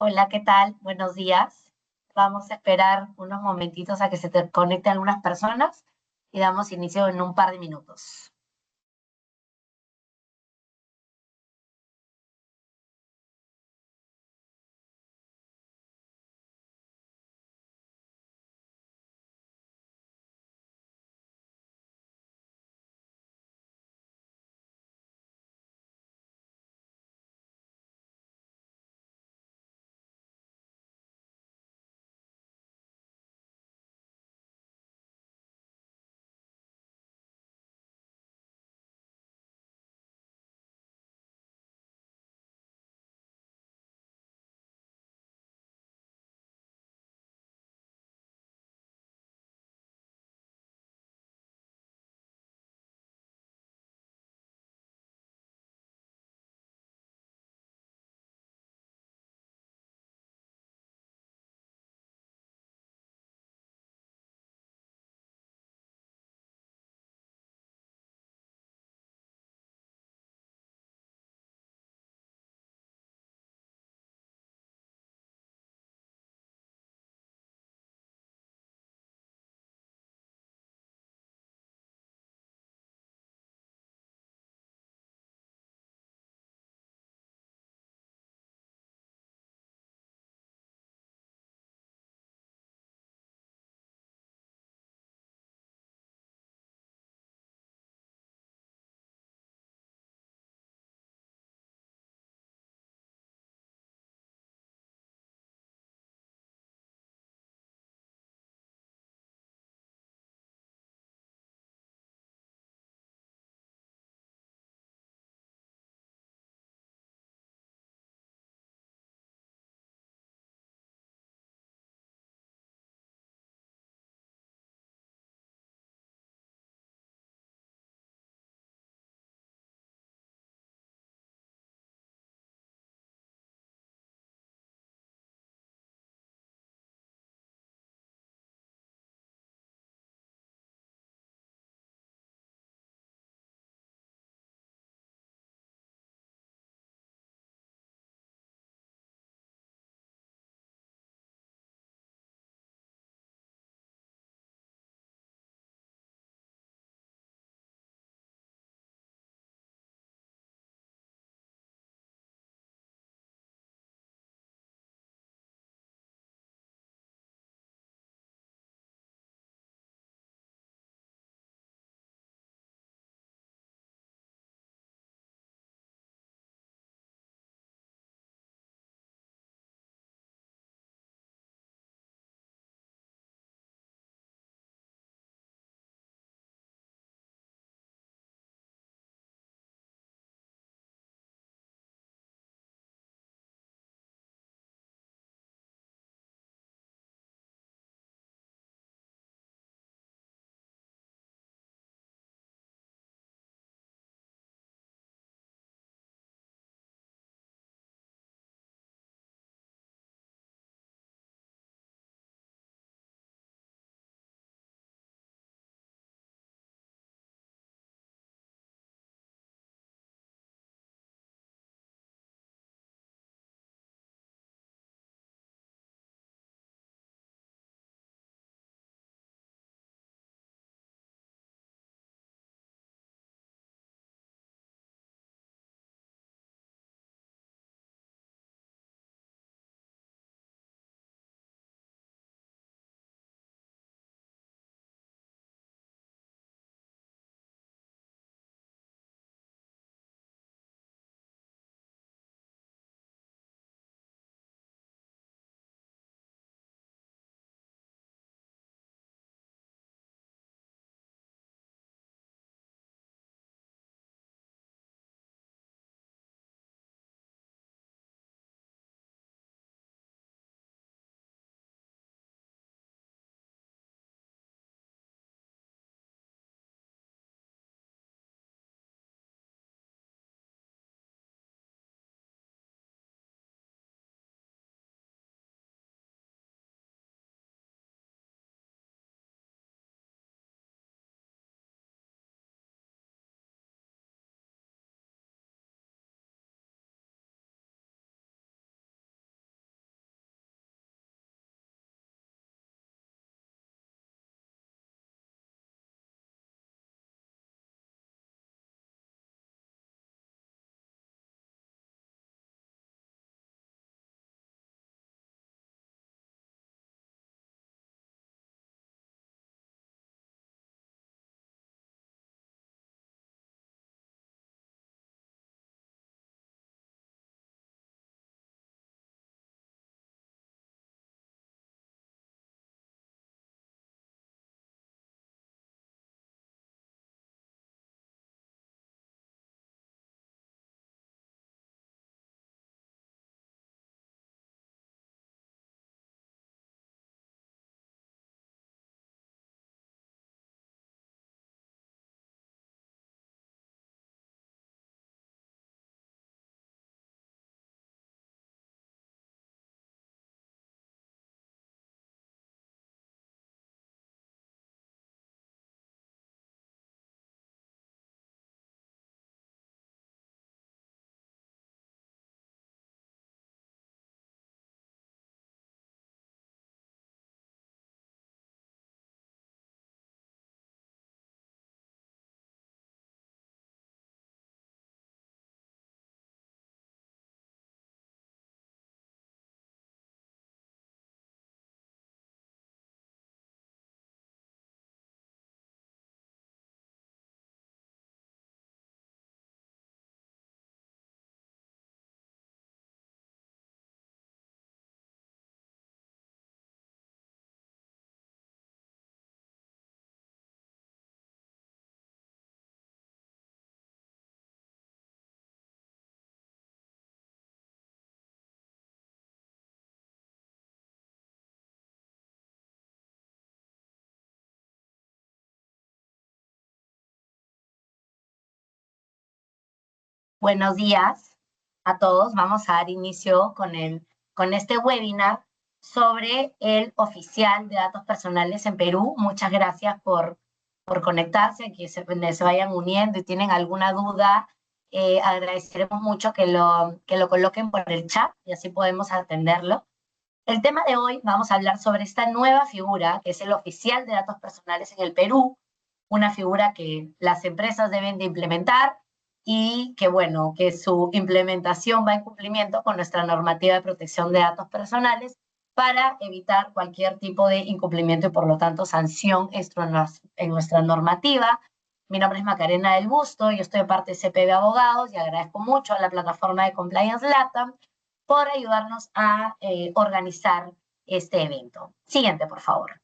Hola, ¿qué tal? Buenos días. Vamos a esperar unos momentitos a que se te conecten algunas personas y damos inicio en un par de minutos. Buenos días a todos. Vamos a dar inicio con este webinar sobre el oficial de datos personales en Perú. Muchas gracias por conectarse, que se vayan uniendo y tienen alguna duda. Agradeceremos mucho que lo coloquen por el chat y así podemos atenderlo. El tema de hoy vamos a hablar sobre esta nueva figura que es el oficial de datos personales en el Perú, una figura que las empresas deben de implementar y que, bueno, que su implementación va en cumplimiento con nuestra normativa de protección de datos personales para evitar cualquier tipo de incumplimiento y, por lo tanto, sanción en nuestra normativa. Mi nombre es Macarena del Busto, yo estoy de parte de CPB Abogados y agradezco mucho a la plataforma de Compliance Latam por ayudarnos a organizar este evento. Siguiente, por favor.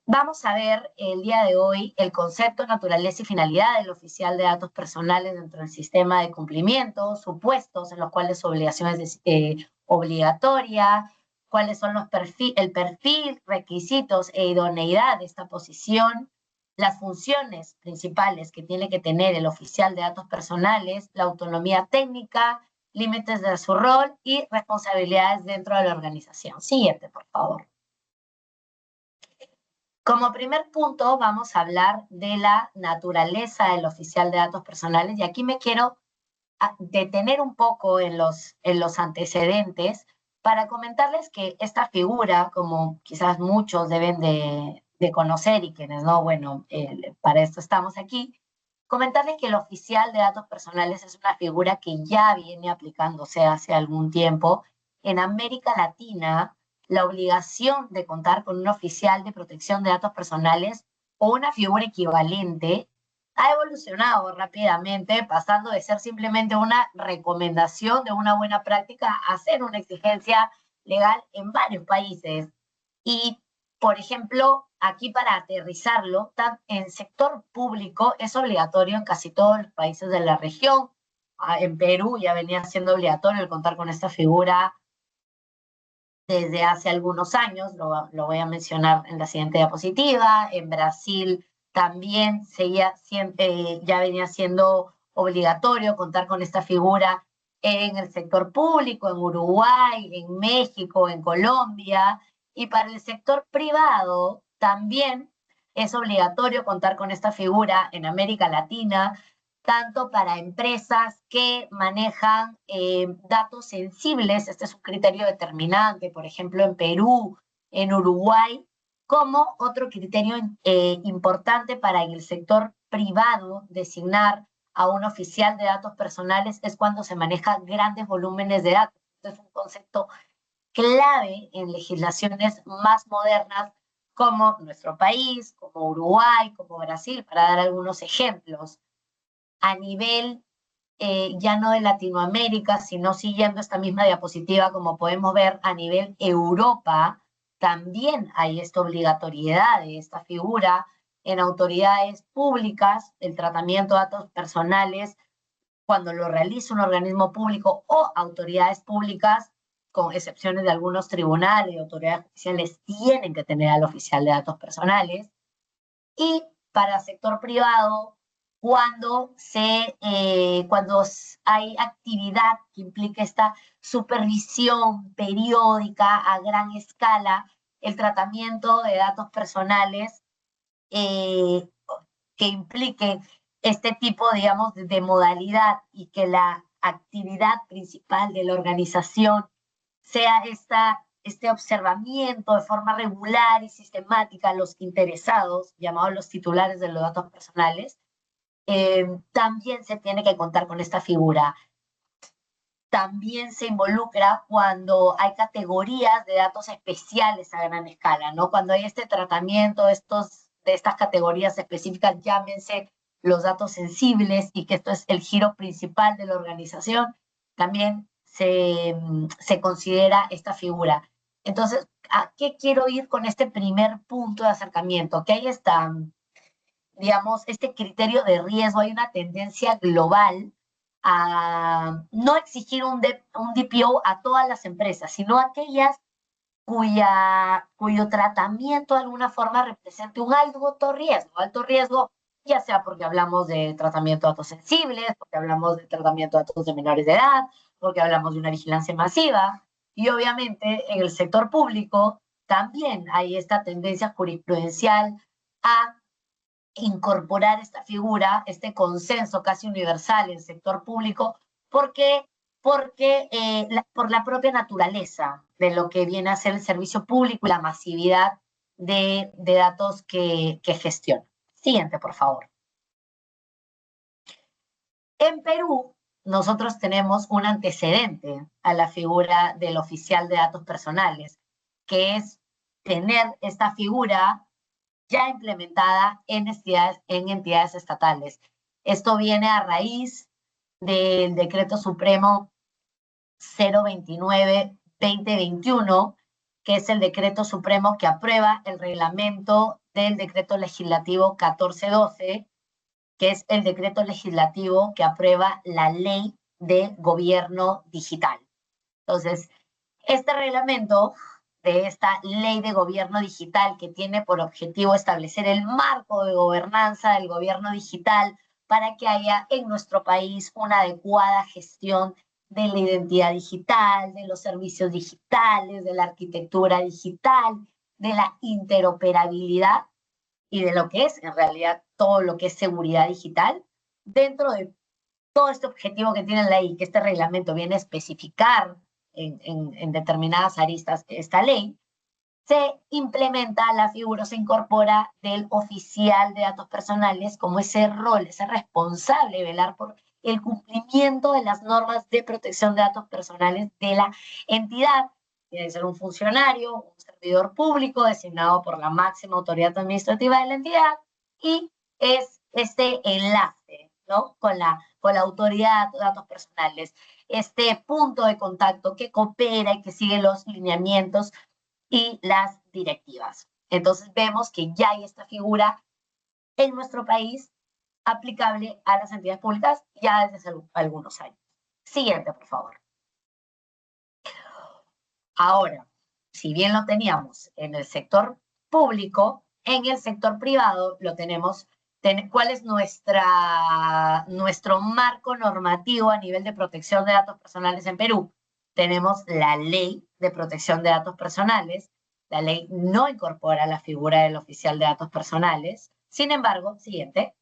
Vamos a ver el día de hoy el concepto, naturaleza y finalidad del oficial de datos personales dentro del sistema de cumplimiento, supuestos en los cuales su obligación es obligatoria, cuáles son el perfil, requisitos e idoneidad de esta posición, las funciones principales que tiene que tener el oficial de datos personales, la autonomía técnica, límites de su rol y responsabilidades dentro de la organización. Siguiente, por favor. Como primer punto, vamos a hablar de la naturaleza del oficial de datos personales y aquí me quiero detener un poco en los antecedentes para comentarles que esta figura, como quizás muchos deben de conocer y quienes no, bueno, para esto estamos aquí, comentarles que el oficial de datos personales es una figura que ya viene aplicándose hace algún tiempo. En América Latina, la obligación de contar con un oficial de protección de datos personales o una figura equivalente ha evolucionado rápidamente, pasando de ser simplemente una recomendación de una buena práctica a ser una exigencia legal en varios países. Y, por ejemplo, aquí para aterrizarlo, en sector público es obligatorio en casi todos los países de la región. En Perú ya venía siendo obligatorio el contar con esta figura desde hace algunos años, lo voy a mencionar en la siguiente diapositiva. En Brasil también ya venía siendo obligatorio contar con esta figura en el sector público, en Uruguay, en México, en Colombia, y para el sector privado también es obligatorio contar con esta figura en América Latina, tanto para empresas que manejan datos sensibles, este es un criterio determinante, por ejemplo, en Perú, en Uruguay, como otro criterio importante para el sector privado designar a un oficial de datos personales es cuando se manejan grandes volúmenes de datos. Esto es un concepto clave en legislaciones más modernas como nuestro país, como Uruguay, como Brasil, para dar algunos ejemplos. A nivel ya no de Latinoamérica, sino siguiendo esta misma diapositiva, como podemos ver a nivel Europa, también hay esta obligatoriedad de esta figura en autoridades públicas, el tratamiento de datos personales, cuando lo realiza un organismo público o autoridades públicas, con excepciones de algunos tribunales y autoridades judiciales, tienen que tener al oficial de datos personales. Y para el sector privado, cuando hay actividad que implica esta supervisión periódica a gran escala, el tratamiento de datos personales que implique este tipo, digamos, de modalidad y que la actividad principal de la organización sea este observamiento de forma regular y sistemática a los interesados, llamados los titulares de los datos personales, también se tiene que contar con esta figura. También se involucra cuando hay categorías de datos especiales a gran escala, ¿no? Cuando hay este tratamiento de estas categorías específicas, llámense los datos sensibles, y que esto es el giro principal de la organización, también se considera esta figura. Entonces, ¿a qué quiero ir con este primer punto de acercamiento? Que ahí está, digamos, este criterio de riesgo. Hay una tendencia global a no exigir un DPO a todas las empresas, sino a aquellas cuyo tratamiento de alguna forma represente un alto riesgo ya sea porque hablamos de tratamiento de datos sensibles, porque hablamos de tratamiento de datos de menores de edad, porque hablamos de una vigilancia masiva, y obviamente en el sector público también hay esta tendencia jurisprudencial a incorporar esta figura, este consenso casi universal en el sector público, porque, por la propia naturaleza de lo que viene a ser el servicio público y la masividad de datos que gestiona. Siguiente, por favor. En Perú, nosotros tenemos un antecedente a la figura del oficial de datos personales, que es tener esta figura ya implementada en entidades estatales. Esto viene a raíz del Decreto Supremo 029-2021, que es el Decreto Supremo que aprueba el reglamento del Decreto Legislativo 1412, que es el decreto legislativo que aprueba la Ley de Gobierno Digital. Entonces, este reglamento de esta Ley de Gobierno Digital, que tiene por objetivo establecer el marco de gobernanza del gobierno digital para que haya en nuestro país una adecuada gestión de la identidad digital, de los servicios digitales, de la arquitectura digital, de la interoperabilidad y de lo que es en realidad todo lo que es seguridad digital. Dentro de todo este objetivo que tiene la ley, que este reglamento viene a especificar en determinadas aristas esta ley, se implementa la figura, se incorpora del oficial de datos personales como ese rol, ese responsable de velar por el cumplimiento de las normas de protección de datos personales de la entidad. Tiene que ser un funcionario, un servidor público designado por la máxima autoridad administrativa de la entidad, y es este enlace, ¿no?, con la autoridad de datos personales, este punto de contacto que coopera y que sigue los lineamientos y las directivas. Entonces vemos que ya hay esta figura en nuestro país aplicable a las entidades públicas ya desde hace algunos años. Siguiente, por favor. Ahora, si bien lo teníamos en el sector público, en el sector privado lo tenemos. ¿Cuál es nuestro marco normativo a nivel de protección de datos personales en Perú? Tenemos la Ley de Protección de Datos Personales. La ley no incorpora la figura del oficial de datos personales. Sin embargo, siguiente,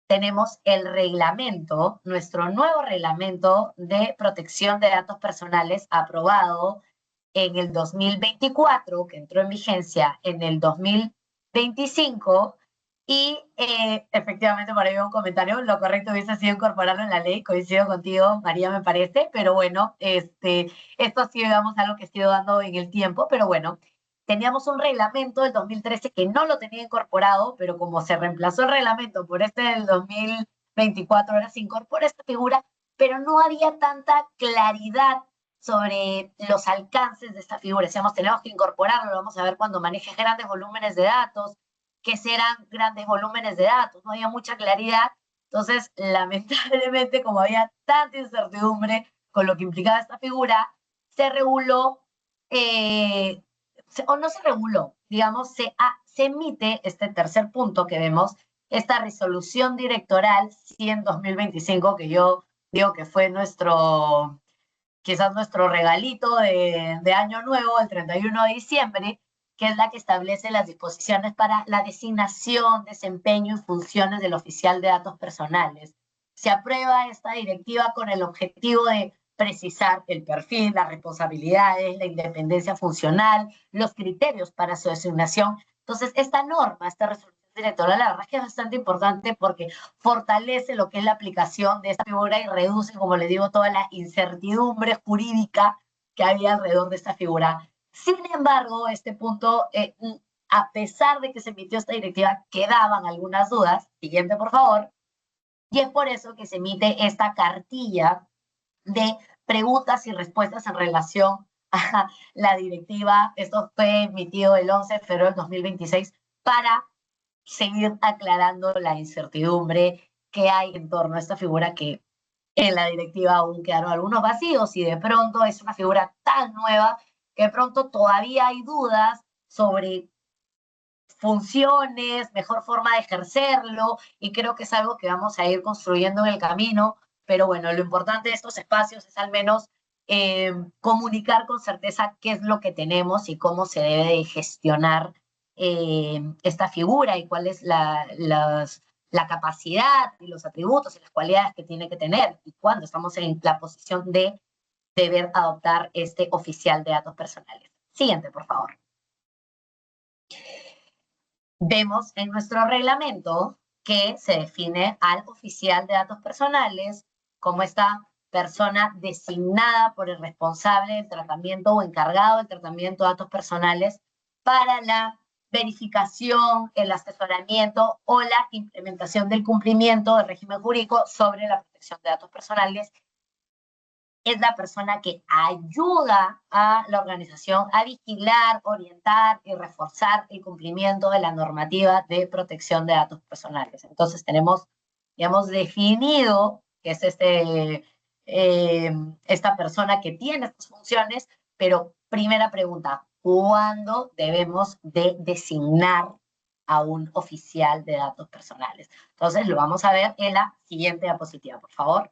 tenemos el reglamento, nuestro nuevo reglamento de protección de datos personales aprobado en el 2024, que entró en vigencia en el 2025, y efectivamente por ahí veo un comentario, lo correcto hubiese sido incorporarlo en la ley, coincido contigo, María, me parece, pero bueno, esto ha sido, digamos, algo que ha sido dando en el tiempo, pero bueno, teníamos un reglamento del 2013 que no lo tenía incorporado, pero como se reemplazó el reglamento por este del 2024, ahora se incorpora esta figura, pero no había tanta claridad sobre los alcances de esta figura. Decíamos, tenemos que incorporarlo, lo vamos a ver cuando manejes grandes volúmenes de datos, qué serán grandes volúmenes de datos, no había mucha claridad. Entonces, lamentablemente, como había tanta incertidumbre con lo que implicaba esta figura, se reguló, o no se reguló, digamos, se emite este tercer punto que vemos, esta resolución directoral 100-2025, que yo digo que fue quizás nuestro regalito de Año Nuevo, el 31 de diciembre, que es la que establece las disposiciones para la designación, desempeño y funciones del oficial de datos personales. Se aprueba esta directiva con el objetivo de precisar el perfil, las responsabilidades, la independencia funcional, los criterios para su designación. Entonces, esta norma, esta resolución directoral, la verdad es que es bastante importante porque fortalece lo que es la aplicación de esta figura y reduce, como les digo, toda la incertidumbre jurídica que había alrededor de esta figura. Sin embargo, este punto, a pesar de que se emitió esta directiva, quedaban algunas dudas. Siguiente, por favor. Y es por eso que se emite esta cartilla de preguntas y respuestas en relación a la directiva. Esto fue emitido el 11 de febrero del 2026 para seguir aclarando la incertidumbre que hay en torno a esta figura, que en la directiva aún quedaron algunos vacíos y de pronto es una figura tan nueva que de pronto todavía hay dudas sobre funciones, mejor forma de ejercerlo, y creo que es algo que vamos a ir construyendo en el camino, pero bueno, lo importante de estos espacios es al menos comunicar con certeza qué es lo que tenemos y cómo se debe de gestionar esta figura y cuál es la capacidad y los atributos y las cualidades que tiene que tener y cuándo estamos en la posición de deber adoptar este oficial de datos personales. Siguiente, por favor. Vemos en nuestro reglamento que se define al oficial de datos personales como esta persona designada por el responsable del tratamiento o encargado del tratamiento de datos personales para la verificación, el asesoramiento o la implementación del cumplimiento del régimen jurídico sobre la protección de datos personales. Es la persona que ayuda a la organización a vigilar, orientar y reforzar el cumplimiento de la normativa de protección de datos personales. Entonces tenemos, digamos, definido que es esta persona que tiene estas funciones, pero primera pregunta, ¿cuándo debemos de designar a un oficial de datos personales? Entonces lo vamos a ver en la siguiente diapositiva, por favor.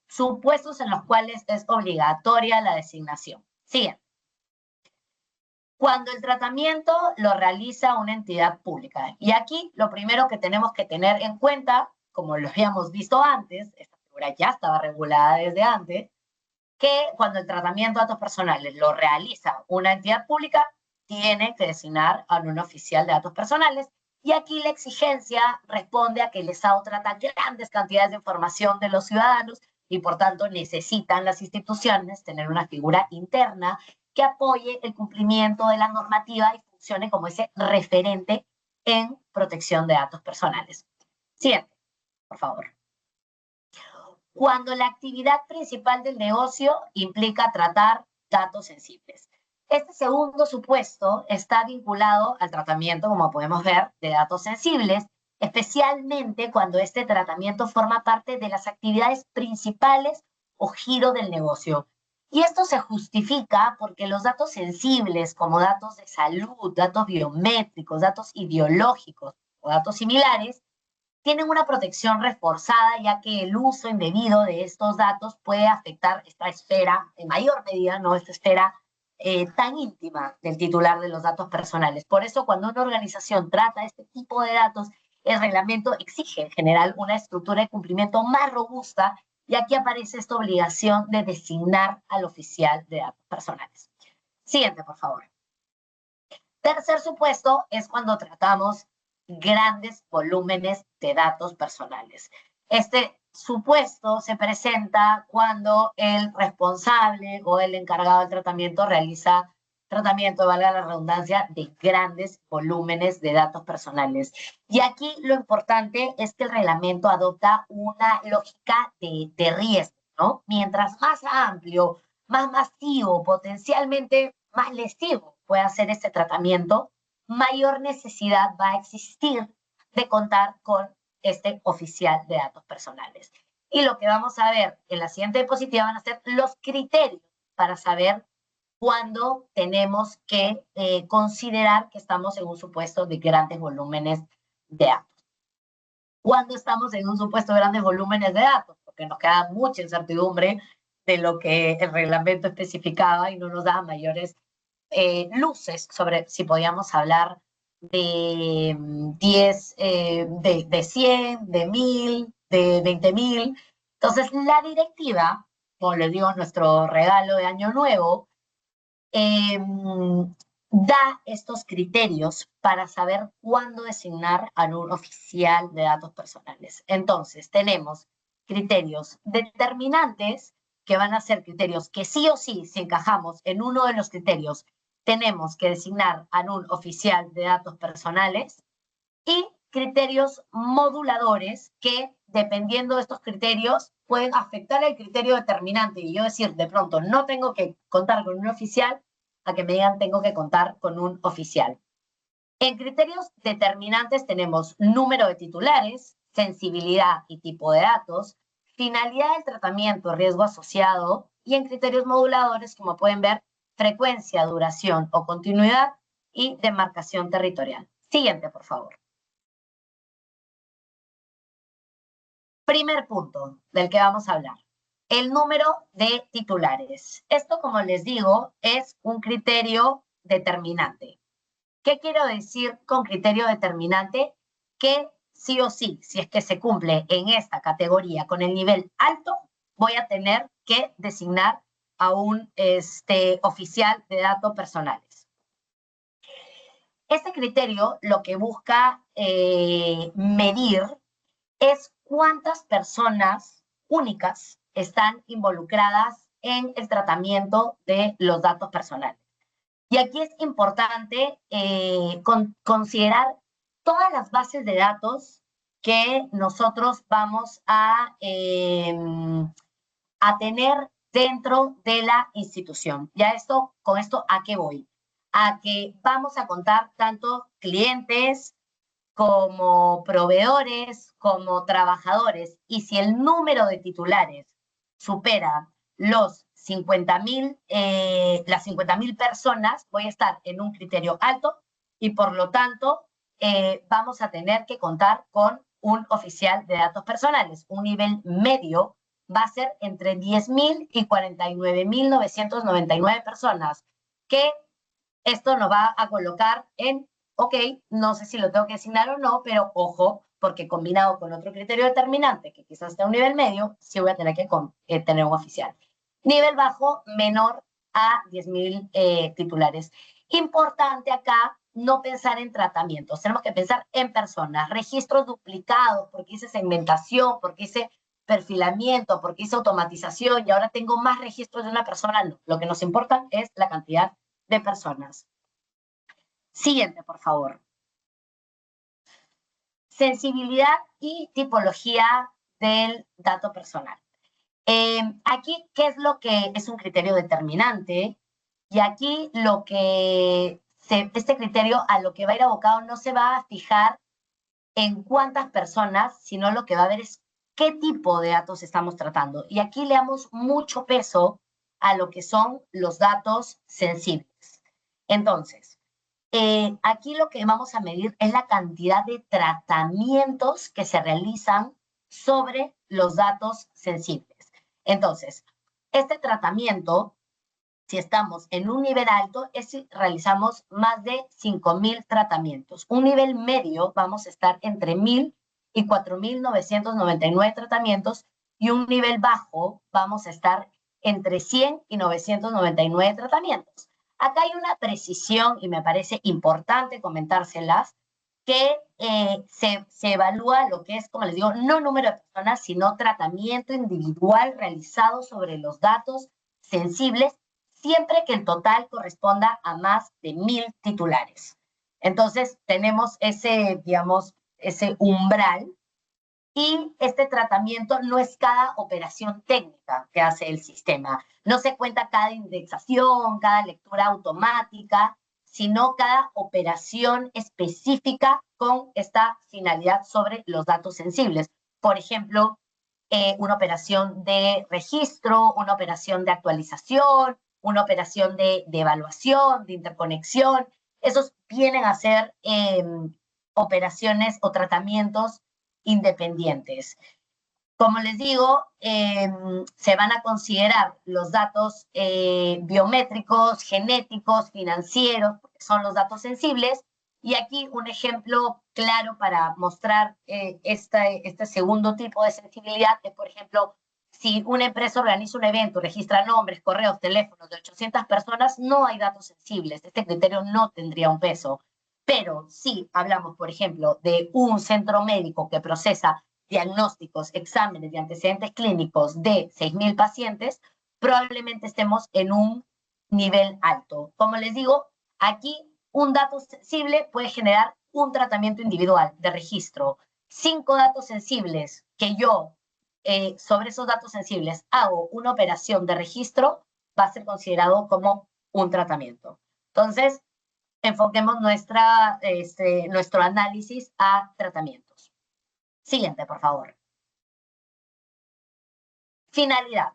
Supuestos en los cuales es obligatoria la designación. Siguiente. Cuando el tratamiento lo realiza una entidad pública. Y aquí lo primero que tenemos que tener en cuenta, como lo habíamos visto antes, esta figura ya estaba regulada desde antes, que cuando el tratamiento de datos personales lo realiza una entidad pública, tiene que designar a un oficial de datos personales. Y aquí la exigencia responde a que el Estado trata grandes cantidades de información de los ciudadanos y por tanto necesitan las instituciones tener una figura interna que apoye el cumplimiento de la normativa y funcione como ese referente en protección de datos personales. Siguiente, por favor. Cuando la actividad principal del negocio implica tratar datos sensibles. Este segundo supuesto está vinculado al tratamiento, como podemos ver, de datos sensibles, especialmente cuando este tratamiento forma parte de las actividades principales o giro del negocio. Y esto se justifica porque los datos sensibles, como datos de salud, datos biométricos, datos ideológicos o datos similares, tienen una protección reforzada, ya que el uso indebido de estos datos puede afectar esta esfera, en mayor medida, ¿no? Esta esfera tan íntima del titular de los datos personales. Por eso, cuando una organización trata este tipo de datos, el reglamento exige en general una estructura de cumplimiento más robusta, y aquí aparece esta obligación de designar al oficial de datos personales. Siguiente, por favor. Tercer supuesto es cuando tratamos grandes volúmenes de datos personales. Este supuesto se presenta cuando el responsable o el encargado del tratamiento realiza tratamiento, valga la redundancia, de grandes volúmenes de datos personales. Y aquí lo importante es que el reglamento adopta una lógica de riesgo, ¿no? Mientras más amplio, más masivo, potencialmente más lesivo pueda ser este tratamiento, mayor necesidad va a existir de contar con este oficial de datos personales. Y lo que vamos a ver en la siguiente diapositiva van a ser los criterios para saber cuándo tenemos que considerar que estamos en un supuesto de grandes volúmenes de datos. ¿Cuándo estamos en un supuesto de grandes volúmenes de datos? Porque nos queda mucha incertidumbre de lo que el reglamento especificaba y no nos da mayores luces sobre si podíamos hablar de 10, de 100, de 1000, de 20.000. Entonces, la directiva, como les digo, nuestro regalo de Año Nuevo, da estos criterios para saber cuándo designar a un oficial de datos personales. Entonces, tenemos criterios determinantes, que van a ser criterios que sí o sí, si encajamos en uno de los criterios, tenemos que designar a un oficial de datos personales, y criterios moduladores que, dependiendo de estos criterios, pueden afectar el criterio determinante. Y yo decir, de pronto, no tengo que contar con un oficial, a que me digan tengo que contar con un oficial. En criterios determinantes tenemos número de titulares, sensibilidad y tipo de datos, finalidad del tratamiento, riesgo asociado, y en criterios moduladores, como pueden ver, frecuencia, duración o continuidad, y demarcación territorial. Siguiente, por favor. Primer punto del que vamos a hablar. El número de titulares. Esto, como les digo, es un criterio determinante. ¿Qué quiero decir con criterio determinante? Que sí o sí, si es que se cumple en esta categoría con el nivel alto, voy a tener que designar a un oficial de datos personales. Este criterio lo que busca medir es cuántas personas únicas están involucradas en el tratamiento de los datos personales. Y aquí es importante considerar todas las bases de datos que nosotros vamos a tener dentro de la institución. Ya con esto, ¿a qué voy? A que vamos a contar tanto clientes como proveedores, como trabajadores, y si el número de titulares supera las 50.000 personas, voy a estar en un criterio alto y por lo tanto vamos a tener que contar con un oficial de datos personales. Un nivel medio va a ser entre 10.000 y 49.999 personas, que esto nos va a colocar en, ok, no sé si lo tengo que asignar o no, pero ojo, porque combinado con otro criterio determinante, que quizás esté a un nivel medio, sí voy a tener que tener un oficial. Nivel bajo, menor a 10.000 titulares. Importante acá no pensar en tratamientos, tenemos que pensar en personas, registros duplicados, porque hice segmentación, porque hice perfilamiento, porque hice automatización y ahora tengo más registros de una persona, no. Lo que nos importa es la cantidad de personas. Siguiente, por favor. Sensibilidad y tipología del dato personal. Aquí, ¿qué es lo que es un criterio determinante? Y aquí este criterio a lo que va a ir abocado no se va a fijar en cuántas personas, sino lo que va a ver es qué tipo de datos estamos tratando. Y aquí le damos mucho peso a lo que son los datos sensibles. Entonces, aquí lo que vamos a medir es la cantidad de tratamientos que se realizan sobre los datos sensibles. Entonces, este tratamiento, si estamos en un nivel alto, es si realizamos más de 5.000 tratamientos. Un nivel medio, vamos a estar entre 1.000 y 4.999 tratamientos, y un nivel bajo, vamos a estar entre 100 y 999 tratamientos. Acá hay una precisión y me parece importante comentárselas, que se evalúa lo que es, como les digo, no número de personas, sino tratamiento individual realizado sobre los datos sensibles, siempre que el total corresponda a más de 1.000 titulares. Entonces, tenemos digamos, ese umbral, y este tratamiento no es cada operación técnica que hace el sistema. No se cuenta cada indexación, cada lectura automática, sino cada operación específica con esta finalidad sobre los datos sensibles. Por ejemplo, una operación de registro, una operación de actualización, una operación de evaluación, de interconexión. Esos vienen a ser operaciones o tratamientos independientes. Como les digo, se van a considerar los datos biométricos, genéticos, financieros, porque son los datos sensibles. Y aquí un ejemplo claro para mostrar este segundo tipo de sensibilidad es, por ejemplo, si una empresa organiza un evento, registra nombres, correos, teléfonos de 800 personas, no hay datos sensibles. Este criterio no tendría un peso. Pero si hablamos, por ejemplo, de un centro médico que procesa diagnósticos, exámenes y antecedentes clínicos de 6.000 pacientes, probablemente estemos en un nivel alto. Como les digo, aquí un dato sensible puede generar un tratamiento individual de registro. 5 datos sensibles que yo, sobre esos datos sensibles, hago una operación de registro, va a ser considerado como un tratamiento. Entonces, enfoquemos nuestro análisis a tratamientos. Siguiente, por favor. Finalidad.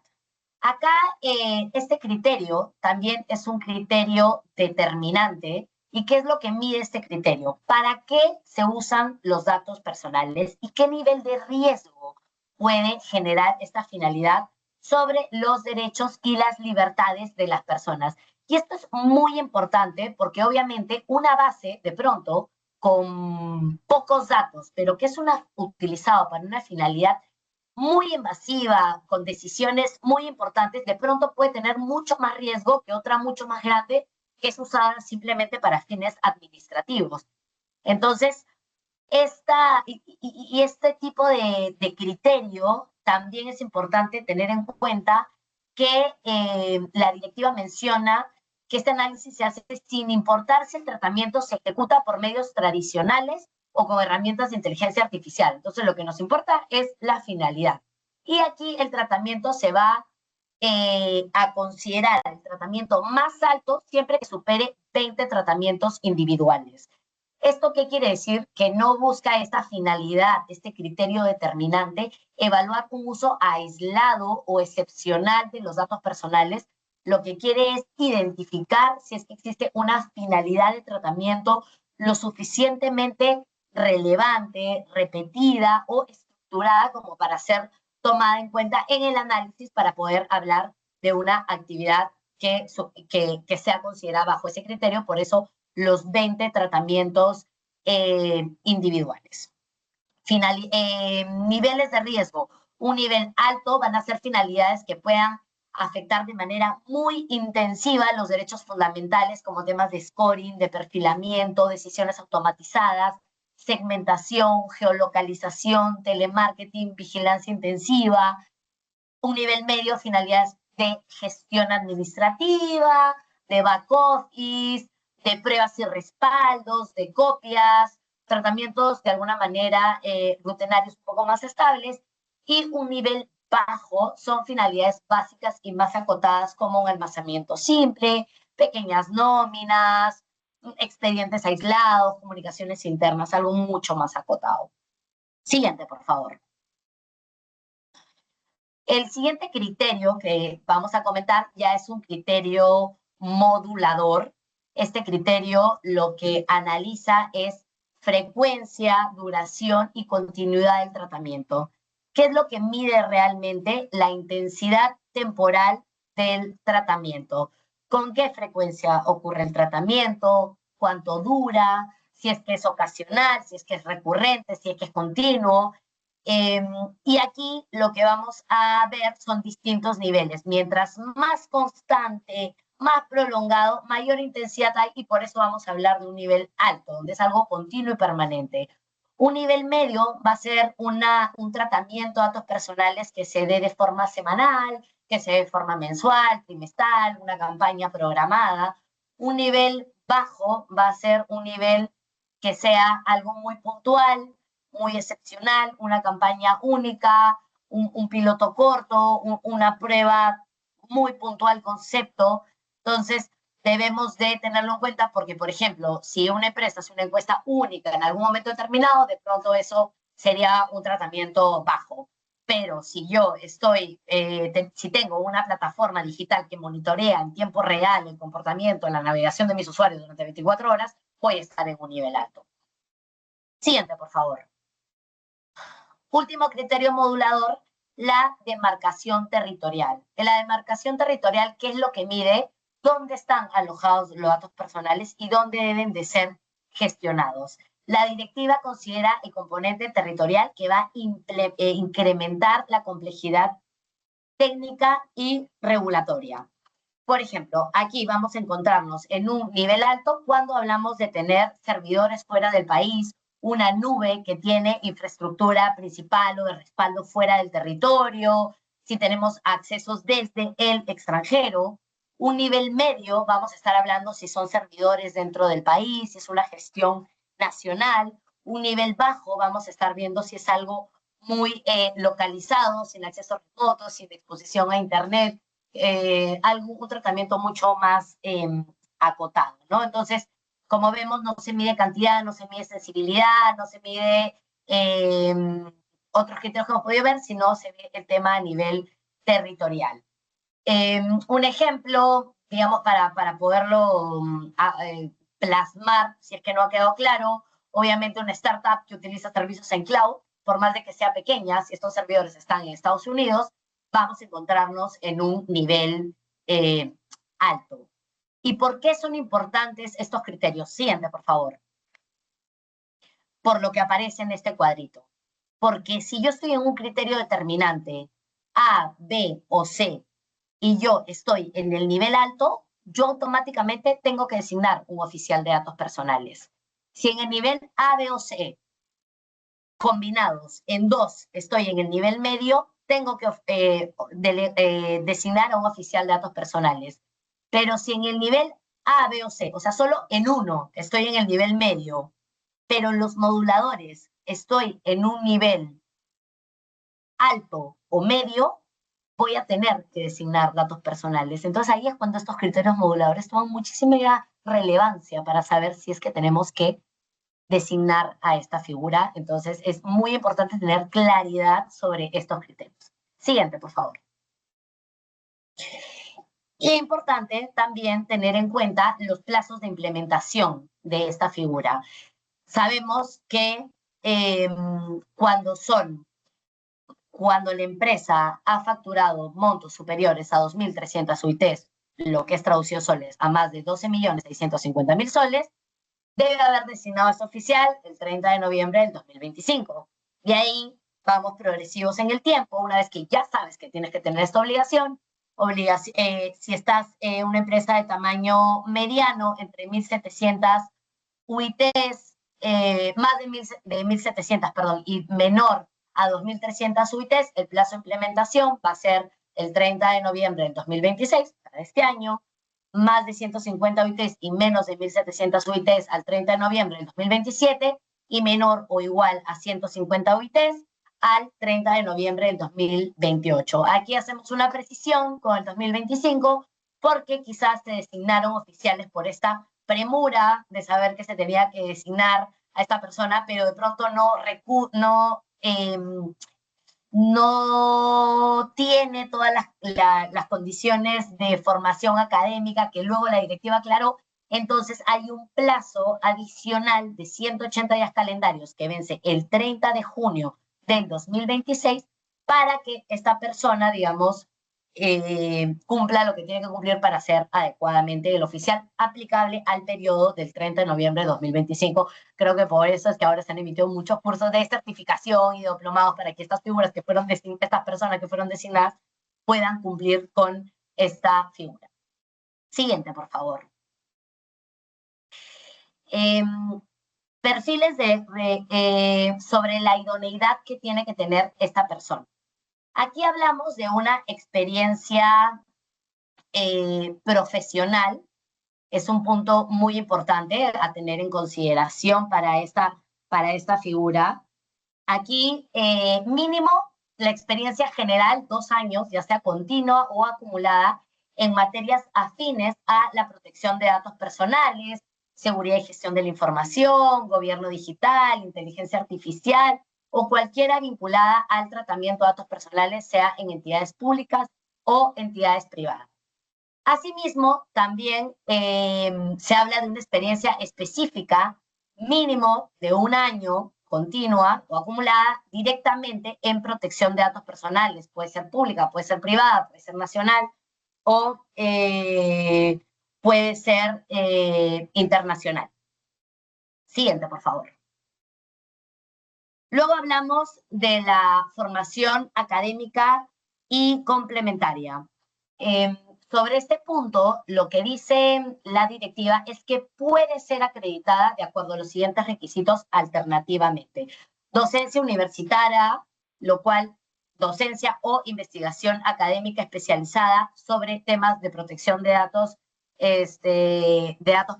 Acá este criterio también es un criterio determinante ¿Y qué es lo que mide este criterio? ¿Para qué se usan los datos personales y qué nivel de riesgo puede generar esta finalidad sobre los derechos y las libertades de las personas? Y esto es muy importante porque obviamente una base, de pronto, con pocos datos, pero que es utilizado para una finalidad muy invasiva, con decisiones muy importantes, de pronto puede tener mucho más riesgo que otra mucho más grande que es usada simplemente para fines administrativos. Entonces, este tipo de criterio también es importante tener en cuenta que la directiva menciona que este análisis se hace sin importar si el tratamiento se ejecuta por medios tradicionales o con herramientas de inteligencia artificial. Entonces, lo que nos importa es la finalidad. Y aquí el tratamiento se va a considerar el tratamiento más alto siempre que supere 20 tratamientos individuales. ¿Esto qué quiere decir? Que no busca esta finalidad, este criterio determinante, evaluar un uso aislado o excepcional de los datos personales. Lo que quiere es identificar si es que existe una finalidad de tratamiento lo suficientemente relevante, repetida o estructurada como para ser tomada en cuenta en el análisis para poder hablar de una actividad que sea considerada bajo ese criterio. Por eso los 20 tratamientos individuales. Niveles de riesgo. Un nivel alto van a ser finalidades que puedan afectar de manera muy intensiva los derechos fundamentales, como temas de scoring, de perfilamiento, decisiones automatizadas, segmentación, geolocalización, telemarketing, vigilancia intensiva. Un nivel medio, finalidades de gestión administrativa, de back office, de pruebas y respaldos, de copias, tratamientos de alguna manera rutinarios un poco más estables, y un nivel bajo son finalidades básicas y más acotadas como un almacenamiento simple, pequeñas nóminas, expedientes aislados, comunicaciones internas, algo mucho más acotado. Siguiente, por favor. El siguiente criterio que vamos a comentar ya es un criterio modulador. Este criterio lo que analiza es frecuencia, duración y continuidad del tratamiento. ¿Qué es lo que mide realmente? La intensidad temporal del tratamiento. ¿Con qué frecuencia ocurre el tratamiento? ¿Cuánto dura? Si es que es ocasional, si es que es recurrente, si es que es continuo. Y aquí lo que vamos a ver son distintos niveles. Mientras más constante, más prolongado, mayor intensidad hay, y por eso vamos a hablar de un nivel alto, donde es algo continuo y permanente. Un nivel medio va a ser un tratamiento de datos personales que se dé de forma semanal, que se dé de forma mensual, trimestral, una campaña programada. Un nivel bajo va a ser un nivel que sea algo muy puntual, muy excepcional, una campaña única, un piloto corto, una prueba muy puntual concepto. Entonces, debemos de tenerlo en cuenta porque, por ejemplo, si una empresa hace una encuesta única en algún momento determinado, de pronto eso sería un tratamiento bajo. Pero si yo si tengo una plataforma digital que monitorea en tiempo real el comportamiento, la navegación de mis usuarios durante 24 horas, voy a estar en un nivel alto. Siguiente, por favor. Último criterio modulador, la demarcación territorial. En la demarcación territorial, ¿qué es lo que mide? ¿Dónde están alojados los datos personales y dónde deben de ser gestionados? La directiva considera el componente territorial que va a incrementar la complejidad técnica y regulatoria. Por ejemplo, aquí vamos a encontrarnos en un nivel alto cuando hablamos de tener servidores fuera del país, una nube que tiene infraestructura principal o de respaldo fuera del territorio, si tenemos accesos desde el extranjero. Un nivel medio, vamos a estar hablando si son servidores dentro del país, si es una gestión nacional. Un nivel bajo, vamos a estar viendo si es algo muy localizado, sin acceso remoto, sin exposición a Internet, un tratamiento mucho más acotado, ¿no? Entonces, como vemos, no se mide cantidad, no se mide sensibilidad, no se mide otros criterios que hemos podido ver, sino se ve el tema a nivel territorial. Un ejemplo, digamos, para poderlo plasmar, si es que no ha quedado claro, obviamente una startup que utiliza servicios en cloud, por más de que sea pequeña, si estos servidores están en Estados Unidos, vamos a encontrarnos en un nivel alto. ¿Y por qué son importantes estos criterios? Siguiente, por favor. Por lo que aparece en este cuadrito. Porque si yo estoy en un criterio determinante, A, B o C, y yo estoy en el nivel alto, yo automáticamente tengo que designar un oficial de datos personales. Si en el nivel A, B o C, combinados en 2, estoy en el nivel medio, tengo que designar a un oficial de datos personales. Pero si en el nivel A, B o C, o sea, solo en uno estoy en el nivel medio, pero en los moduladores estoy en un nivel alto o medio, voy a tener que designar datos personales. Entonces ahí es cuando estos criterios moduladores toman muchísima relevancia para saber si es que tenemos que designar a esta figura. Entonces es muy importante tener claridad sobre estos criterios. Siguiente, por favor. Y es importante también tener en cuenta los plazos de implementación de esta figura. Sabemos que cuando la empresa ha facturado montos superiores a 2.300 UITs, lo que es traducido soles, a más de 12.650.000 soles, debe haber designado a este oficial el 30 de noviembre del 2025. Y ahí vamos progresivos en el tiempo, una vez que ya sabes que tienes que tener esta obligación, si estás en una empresa de tamaño mediano, entre 1.700 UITs, más de 1.700, perdón, y menor a 2.300 UITs, el plazo de implementación va a ser el 30 de noviembre del 2026, para este año, más de 150 UITs y menos de 1.700 UITs al 30 de noviembre del 2027 y menor o igual a 150 UITs al 30 de noviembre del 2028. Aquí hacemos una precisión con el 2025 porque quizás se designaron oficiales por esta premura de saber que se tenía que designar a esta persona, pero de pronto no tiene todas las condiciones de formación académica que luego la directiva aclaró. Entonces hay un plazo adicional de 180 días calendarios que vence el 30 de junio del 2026 para que esta persona, digamos, cumpla lo que tiene que cumplir para ser adecuadamente el oficial aplicable al periodo del 30 de noviembre de 2025. Creo que por eso es que ahora se han emitido muchos cursos de certificación y de diplomados para que estas figuras que fueron estas personas que fueron designadas puedan cumplir con esta figura. Siguiente, por favor. Perfiles sobre la idoneidad que tiene que tener esta persona. Aquí hablamos de una experiencia profesional. Es un punto muy importante a tener en consideración para esta figura. Aquí, mínimo, la experiencia general, 2 años, ya sea continua o acumulada, en materias afines a la protección de datos personales, seguridad y gestión de la información, gobierno digital, inteligencia artificial o cualquiera vinculada al tratamiento de datos personales, sea en entidades públicas o entidades privadas. Asimismo, también se habla de una experiencia específica, mínimo de 1 año, continua o acumulada, directamente en protección de datos personales. Puede ser pública, puede ser privada, puede ser nacional o puede ser internacional. Siguiente, por favor. Luego hablamos de la formación académica y complementaria. Sobre este punto, lo que dice la directiva es que puede ser acreditada de acuerdo a los siguientes requisitos alternativamente. Docencia universitaria, lo cual docencia o investigación académica especializada sobre temas de protección de datos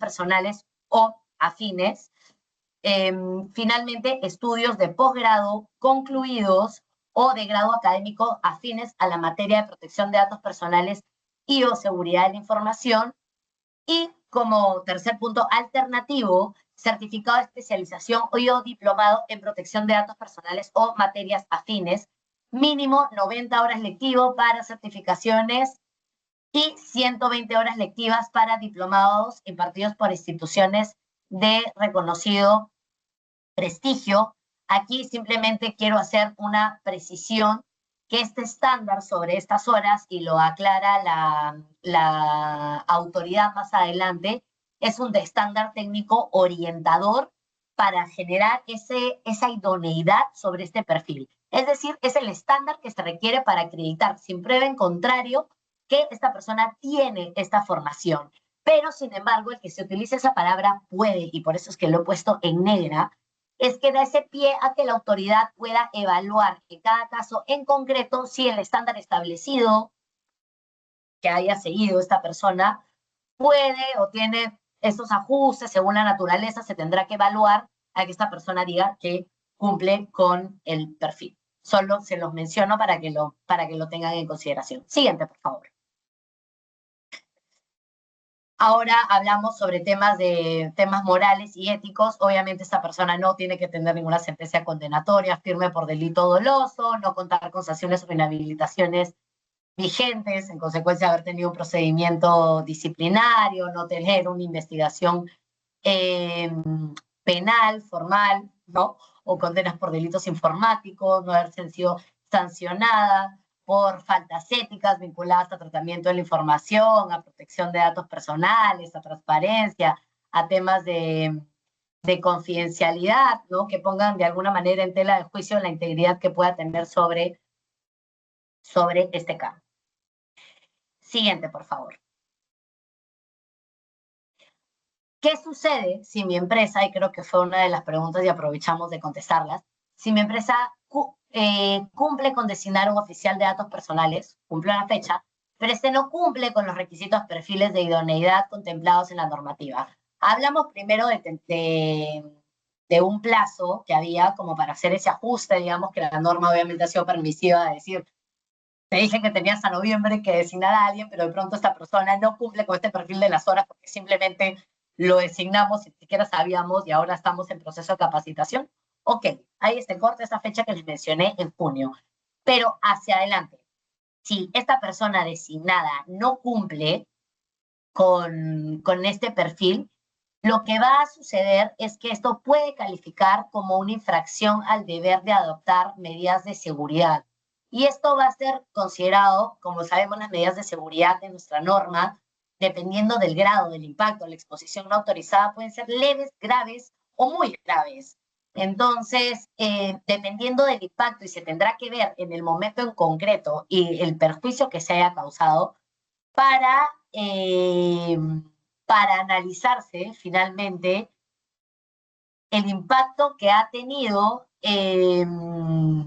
personales o afines. Finalmente, estudios de posgrado concluidos o de grado académico afines a la materia de protección de datos personales y o seguridad de la información. Y como tercer punto alternativo, certificado de especialización o diplomado en protección de datos personales o materias afines, mínimo 90 horas lectivo para certificaciones y 120 horas lectivas para diplomados impartidos por instituciones de reconocido prestigio. Aquí simplemente quiero hacer una precisión que este estándar sobre estas horas, y lo aclara la autoridad más adelante, es un estándar técnico orientador para generar esa idoneidad sobre este perfil. Es decir, es el estándar que se requiere para acreditar sin prueba en contrario que esta persona tiene esta formación. Pero, sin embargo, el que se utilice esa palabra puede, y por eso es que lo he puesto en negra, es que da ese pie a que la autoridad pueda evaluar en cada caso en concreto si el estándar establecido que haya seguido esta persona puede o tiene esos ajustes según la naturaleza. Se tendrá que evaluar a que esta persona diga que cumple con el perfil. Solo se los menciono para que lo tengan en consideración. Siguiente, por favor. Ahora hablamos sobre temas morales y éticos. Obviamente esta persona no tiene que tener ninguna sentencia condenatoria, firme por delito doloso, no contar con sanciones o inhabilitaciones vigentes, en consecuencia de haber tenido un procedimiento disciplinario, no tener una investigación penal, formal, ¿no? O condenas por delitos informáticos, no haber sido sancionada por faltas éticas vinculadas a tratamiento de la información, a protección de datos personales, a transparencia, a temas de confidencialidad, ¿no? Que pongan de alguna manera en tela de juicio la integridad que pueda tener sobre este caso. Siguiente, por favor. ¿Qué sucede si mi empresa, y creo que fue una de las preguntas y aprovechamos de contestarlas, si mi empresa cumple con designar un oficial de datos personales, cumple la fecha, pero este no cumple con los requisitos perfiles de idoneidad contemplados en la normativa? Hablamos primero de un plazo que había como para hacer ese ajuste, digamos que la norma obviamente ha sido permisiva de decir, te dije que tenías hasta noviembre que designar a alguien, pero de pronto esta persona no cumple con este perfil de las horas porque simplemente lo designamos y ni siquiera sabíamos y ahora estamos en proceso de capacitación. Ok, ahí está el corte, esa fecha que les mencioné en junio. Pero hacia adelante, si esta persona designada no cumple con este perfil, lo que va a suceder es que esto puede calificar como una infracción al deber de adoptar medidas de seguridad. Y esto va a ser considerado, como sabemos, las medidas de seguridad de nuestra norma, dependiendo del grado del impacto, la exposición no autorizada, pueden ser leves, graves o muy graves. Entonces, dependiendo del impacto, y se tendrá que ver en el momento en concreto y el perjuicio que se haya causado, para analizarse finalmente el impacto que ha tenido el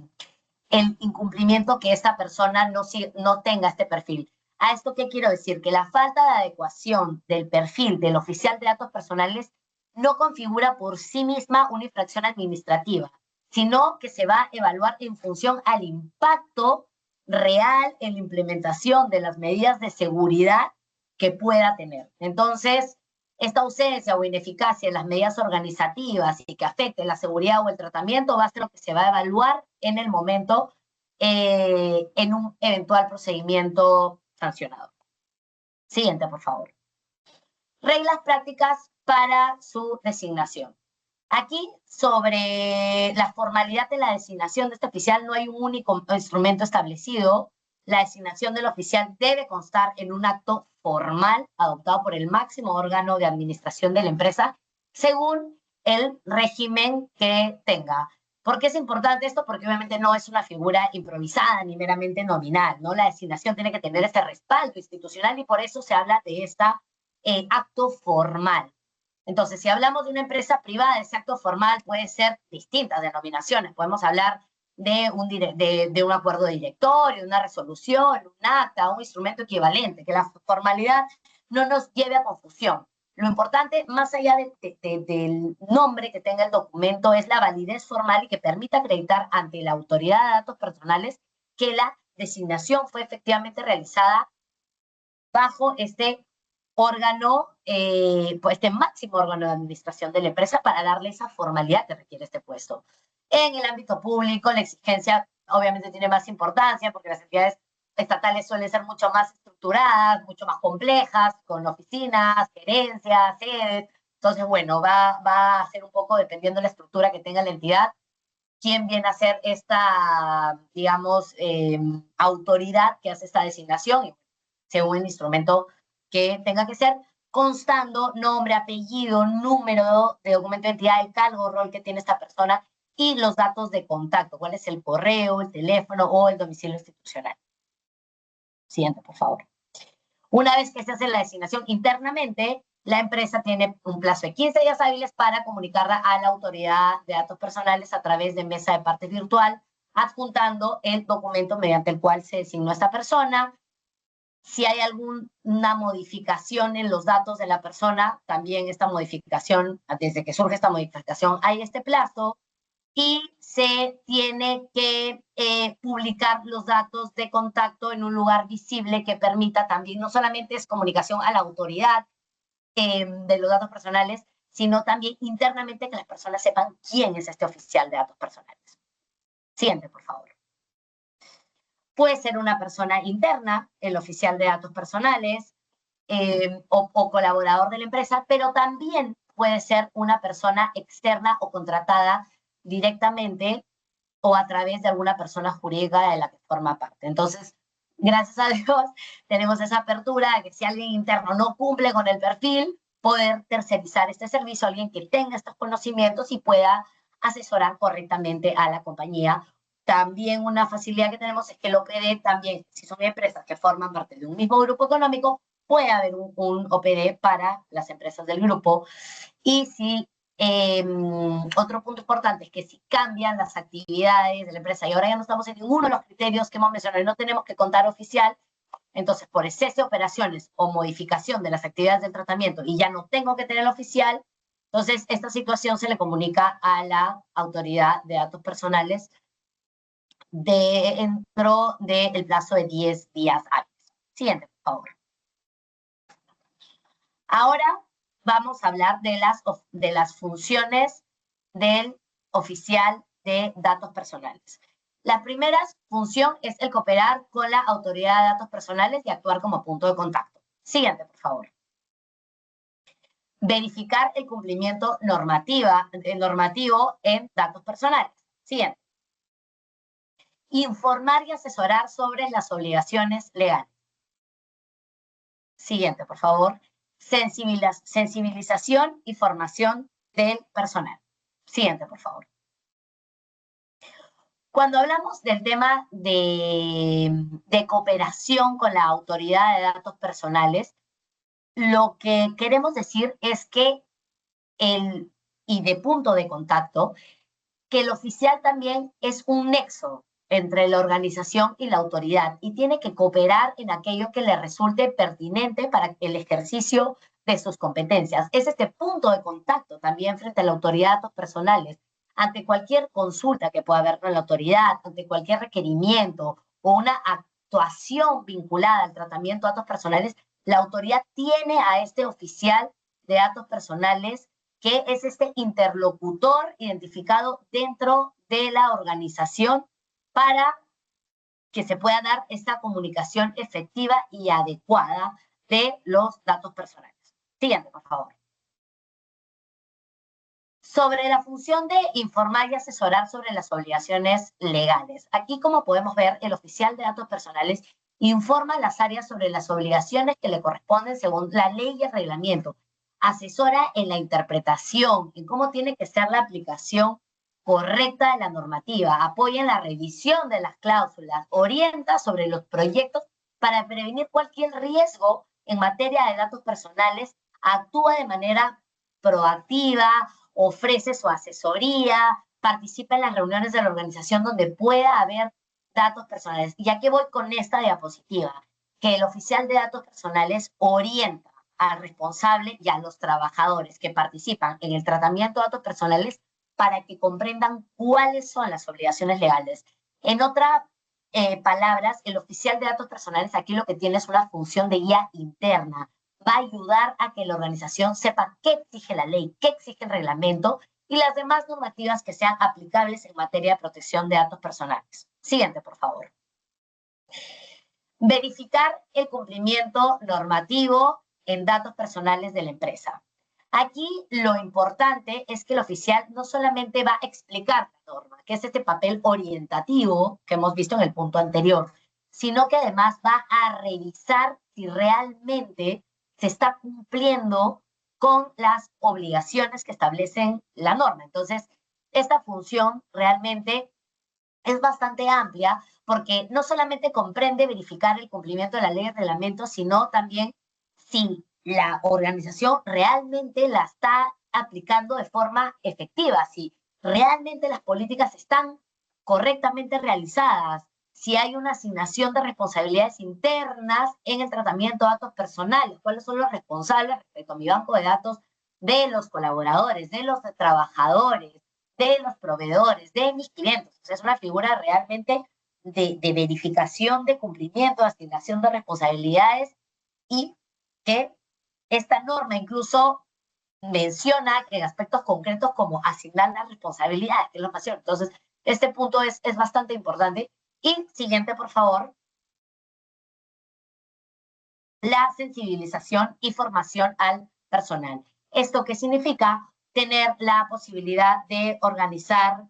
incumplimiento que esta persona no tenga este perfil. ¿A esto qué quiero decir? Que la falta de adecuación del perfil del oficial de datos personales no configura por sí misma una infracción administrativa, sino que se va a evaluar en función al impacto real en la implementación de las medidas de seguridad que pueda tener. Entonces, esta ausencia o ineficacia en las medidas organizativas y que afecte la seguridad o el tratamiento va a ser lo que se va a evaluar en el momento en un eventual procedimiento sancionado. Siguiente, por favor. Reglas prácticas para su designación. Aquí, sobre la formalidad de la designación de este oficial, no hay un único instrumento establecido. La designación del oficial debe constar en un acto formal adoptado por el máximo órgano de administración de la empresa, según el régimen que tenga. ¿Por qué es importante esto? Porque obviamente no es una figura improvisada ni meramente nominal, ¿no? La designación tiene que tener este respaldo institucional y por eso se habla de este acto formal. Entonces, si hablamos de una empresa privada, ese acto formal puede ser distintas denominaciones. Podemos hablar de un acuerdo de directorio, de una resolución, un acta, un instrumento equivalente, que la formalidad no nos lleve a confusión. Lo importante, más allá del nombre que tenga el documento, es la validez formal y que permita acreditar ante la autoridad de datos personales que la designación fue efectivamente realizada bajo este órgano, pues este máximo órgano de administración de la empresa para darle esa formalidad que requiere este puesto. En el ámbito público, la exigencia obviamente tiene más importancia porque las entidades estatales suelen ser mucho más estructuradas, mucho más complejas, con oficinas, gerencias, sedes. Entonces, bueno, va a ser un poco, dependiendo de la estructura que tenga la entidad, quién viene a ser esta, digamos, autoridad que hace esta designación, según el instrumento que tenga que ser, constando nombre, apellido, número de documento de identidad, el cargo, rol que tiene esta persona y los datos de contacto, cuál es el correo, el teléfono o el domicilio institucional. Siguiente, por favor. Una vez que se hace la designación internamente, la empresa tiene un plazo de 15 días hábiles para comunicarla a la autoridad de datos personales a través de mesa de partes virtual, adjuntando el documento mediante el cual se designó esta persona. Si hay alguna modificación en los datos de la persona, también esta modificación, desde que surge esta modificación, hay este plazo. Y se tiene que publicar los datos de contacto en un lugar visible que permita también, no solamente es comunicación a la autoridad de los datos personales, sino también internamente que las personas sepan quién es este oficial de datos personales. Siguiente, por favor. Puede ser una persona interna, el oficial de datos personales, o colaborador de la empresa, pero también puede ser una persona externa o contratada directamente o a través de alguna persona jurídica de la que forma parte. Entonces, gracias a Dios, tenemos esa apertura de que si alguien interno no cumple con el perfil, poder tercerizar este servicio a alguien que tenga estos conocimientos y pueda asesorar correctamente a la compañía. También una facilidad que tenemos es que el OPD también, si son empresas que forman parte de un mismo grupo económico, puede haber un OPD para las empresas del grupo. Y si otro punto importante es que si cambian las actividades de la empresa y ahora ya no estamos en ninguno de los criterios que hemos mencionado y no tenemos que contar oficial, entonces por exceso de operaciones o modificación de las actividades del tratamiento y ya no tengo que tener el oficial, entonces esta situación se le comunica a la autoridad de datos personales dentro del plazo de 10 días hábiles. Siguiente, por favor. Ahora vamos a hablar de las funciones del oficial de datos personales. La primera función es el cooperar con la autoridad de datos personales y actuar como punto de contacto. Siguiente, por favor. Verificar el cumplimiento normativo en datos personales. Siguiente. Informar y asesorar sobre las obligaciones legales. Siguiente, por favor. Sensibilización y formación del personal. Siguiente, por favor. Cuando hablamos del tema de cooperación con la autoridad de datos personales, lo que queremos decir es que y de punto de contacto, que el oficial también es un nexo entre la organización y la autoridad y tiene que cooperar en aquello que le resulte pertinente para el ejercicio de sus competencias. Es este punto de contacto también frente a la autoridad de datos personales, ante cualquier consulta que pueda haber con la autoridad, ante cualquier requerimiento o una actuación vinculada al tratamiento de datos personales, la autoridad tiene a este oficial de datos personales que es este interlocutor identificado dentro de la organización para que se pueda dar esta comunicación efectiva y adecuada de los datos personales. Siguiente, por favor. Sobre la función de informar y asesorar sobre las obligaciones legales. Aquí, como podemos ver, el oficial de datos personales informa a las áreas sobre las obligaciones que le corresponden según la ley y el reglamento. Asesora en la interpretación, en cómo tiene que ser la aplicación correcta de la normativa, apoya en la revisión de las cláusulas, orienta sobre los proyectos para prevenir cualquier riesgo en materia de datos personales, actúa de manera proactiva, ofrece su asesoría, participa en las reuniones de la organización donde pueda haber datos personales. ¿Y a qué voy con esta diapositiva? Que el oficial de datos personales orienta al responsable y a los trabajadores que participan en el tratamiento de datos personales para que comprendan cuáles son las obligaciones legales. En otras palabras, el oficial de datos personales aquí lo que tiene es una función de guía interna. Va a ayudar a que la organización sepa qué exige la ley, qué exige el reglamento y las demás normativas que sean aplicables en materia de protección de datos personales. Siguiente, por favor. Verificar el cumplimiento normativo en datos personales de la empresa. Aquí lo importante es que el oficial no solamente va a explicar la norma, que es este papel orientativo que hemos visto en el punto anterior, sino que además va a revisar si realmente se está cumpliendo con las obligaciones que establecen la norma. Entonces, esta función realmente es bastante amplia porque no solamente comprende verificar el cumplimiento de la ley y reglamento, sino también si la organización realmente la está aplicando de forma efectiva, si realmente las políticas están correctamente realizadas, si hay una asignación de responsabilidades internas en el tratamiento de datos personales, cuáles son los responsables respecto a mi banco de datos de los colaboradores, de los trabajadores, de los proveedores, de mis clientes. O sea, es una figura realmente de verificación de cumplimiento, de asignación de responsabilidades y que esta norma incluso menciona en aspectos concretos como asignar las responsabilidades, que es lo más cierto. Entonces, este punto es bastante importante. Y siguiente, por favor. La sensibilización y formación al personal. ¿Esto qué significa? Tener la posibilidad de organizar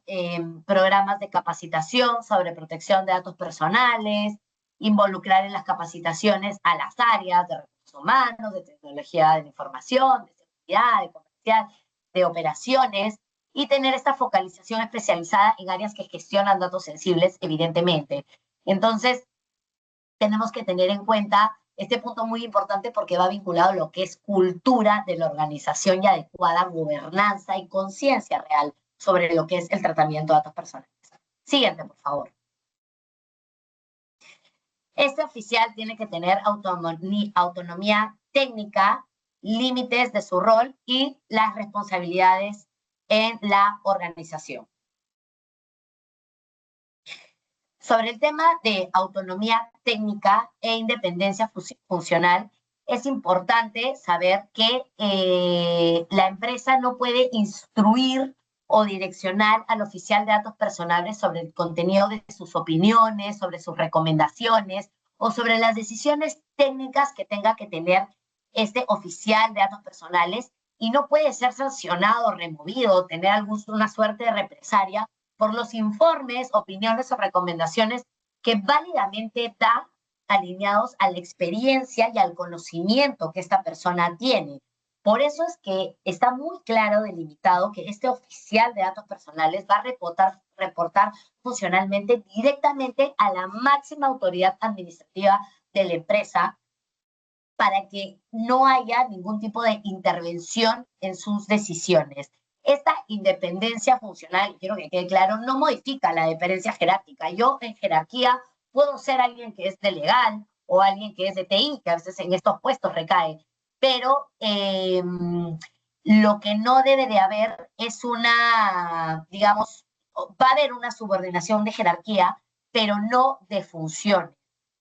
programas de capacitación sobre protección de datos personales, involucrar en las capacitaciones a las áreas de recursos humanos, de tecnología de la información, de seguridad, de comercial, de operaciones, y tener esta focalización especializada en áreas que gestionan datos sensibles, evidentemente. Entonces, tenemos que tener en cuenta este punto muy importante porque va vinculado a lo que es cultura de la organización y adecuada gobernanza y conciencia real sobre lo que es el tratamiento de datos personales. Siguiente, por favor. Este oficial tiene que tener autonomía técnica, límites de su rol y las responsabilidades en la organización. Sobre el tema de autonomía técnica e independencia funcional, es importante saber que la empresa no puede instruir o direccionar al oficial de datos personales sobre el contenido de sus opiniones, sobre sus recomendaciones o sobre las decisiones técnicas que tenga que tener este oficial de datos personales, y no puede ser sancionado, removido, tener alguna suerte de represalia por los informes, opiniones o recomendaciones que válidamente da alineados a la experiencia y al conocimiento que esta persona tiene. Por eso es que está muy claro delimitado que este oficial de datos personales va a reportar funcionalmente directamente a la máxima autoridad administrativa de la empresa para que no haya ningún tipo de intervención en sus decisiones. Esta independencia funcional, y quiero que quede claro, no modifica la diferencia jerárquica. Yo en jerarquía puedo ser alguien que es de legal o alguien que es de TI, que a veces en estos puestos recae, pero lo que no debe de haber es una, digamos, va a haber una subordinación de jerarquía, pero no de funciones,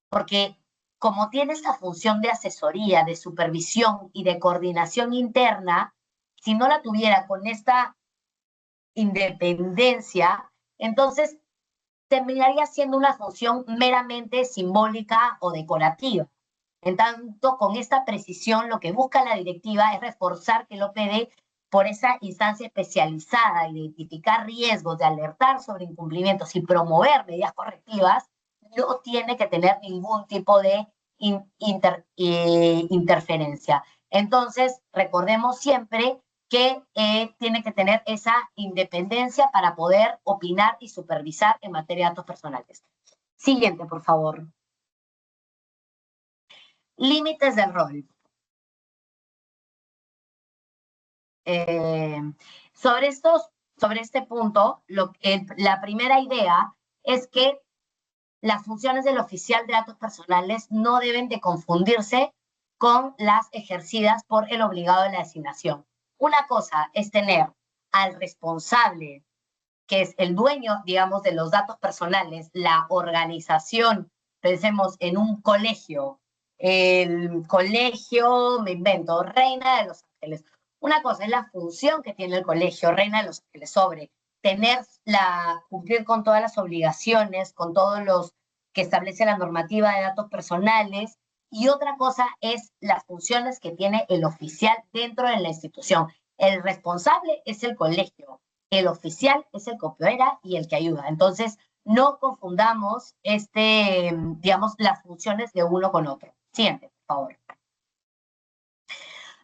porque como tiene esta función de asesoría, de supervisión y de coordinación interna, si no la tuviera con esta independencia, entonces terminaría siendo una función meramente simbólica o decorativa. En tanto, con esta precisión, lo que busca la directiva es reforzar que el OPD, por esa instancia especializada, identificar riesgos, de alertar sobre incumplimientos y promover medidas correctivas, no tiene que tener ningún tipo de interferencia. Entonces, recordemos siempre que tiene que tener esa independencia para poder opinar y supervisar en materia de datos personales. Siguiente, por favor. Límites del rol. Sobre este punto, la primera idea es que las funciones del oficial de datos personales no deben de confundirse con las ejercidas por el obligado de la designación. Una cosa es tener al responsable, que es el dueño, digamos, de los datos personales, la organización, pensemos en un colegio, el colegio, me invento, Reina de los Ángeles. Una cosa es la función que tiene el colegio, Reina de los Ángeles, sobre cumplir con todas las obligaciones, con todos los que establece la normativa de datos personales, y otra cosa es las funciones que tiene el oficial dentro de la institución. El responsable es el colegio, el oficial es el que opera y el que ayuda. Entonces, no confundamos digamos, las funciones de uno con otro. Siguiente, por favor.